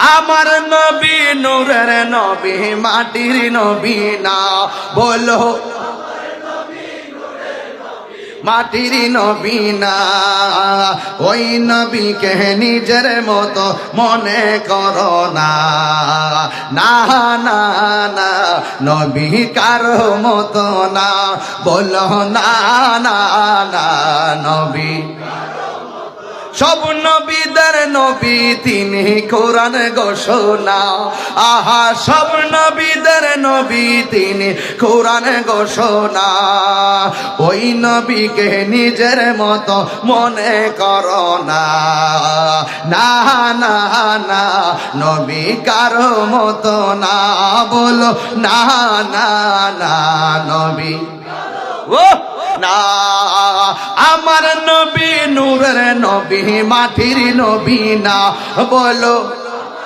আমার নবী নূরের নবী মাটির নবী না বলো মাটির নবী না ওই নবীকে নিজের মতো মনে করো না না না না নবী কারো মতো না বলো না না না নবী সব নবীদের নবী তিনি কোরআন ঘোষণা আহা সব নবীদের নবী তিনি কোরআন ঘোষণা ওই নবীকে নিজের মতো মনে করো না না না না নবী কারো মতো না বলো না না না নবী ও না আমার নবী নূরের নবী মাটির নবী না বলো